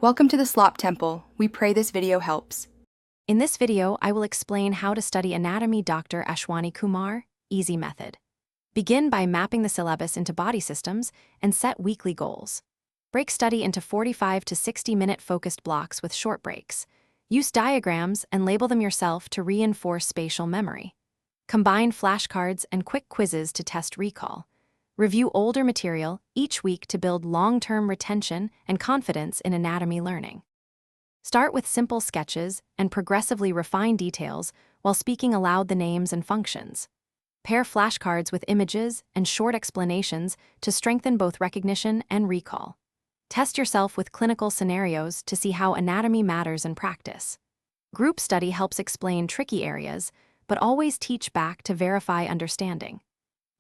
Welcome to the Slop Temple. We pray this video helps. In this video, I will explain how to study anatomy. Dr. Ashwani Kumar, easy method. Begin by mapping the syllabus into body systems and set weekly goals. Break study into 45 to 60-minute focused blocks with short breaks. Use diagrams and label them yourself to reinforce spatial memory. Combine flashcards and quick quizzes to test recall. Review older material each week to build long-term retention and confidence in anatomy learning. Start with simple sketches and progressively refine details while speaking aloud the names and functions. Pair flashcards with images and short explanations to strengthen both recognition and recall. Test yourself with clinical scenarios to see how anatomy matters in practice. Group study helps explain tricky areas, but always teach back to verify understanding.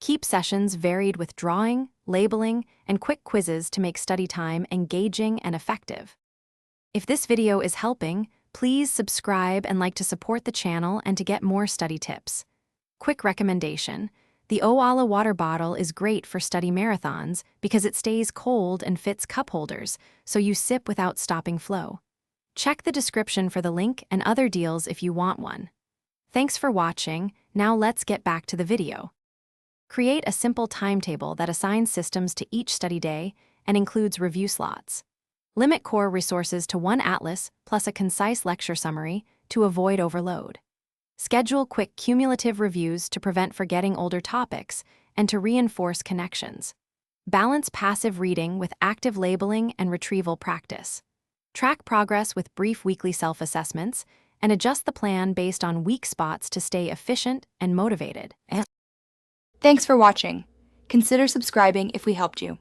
Keep sessions varied with drawing, labeling, and quick quizzes to make study time engaging and effective. If this video is helping, please subscribe and like to support the channel and to get more study tips. Quick recommendation: the Owala water bottle is great for study marathons because it stays cold and fits cup holders, so you sip without stopping flow. Check the description for the link and other deals if you want one. Thanks for watching. Now let's get back to the video. Create a simple timetable that assigns systems to each study day and includes review slots. Limit core resources to one atlas plus a concise lecture summary to avoid overload. Schedule quick cumulative reviews to prevent forgetting older topics and to reinforce connections. Balance passive reading with active labeling and retrieval practice. Track progress with brief weekly self-assessments and adjust the plan based on weak spots to stay efficient and motivated. Thanks for watching. Consider subscribing if we helped you.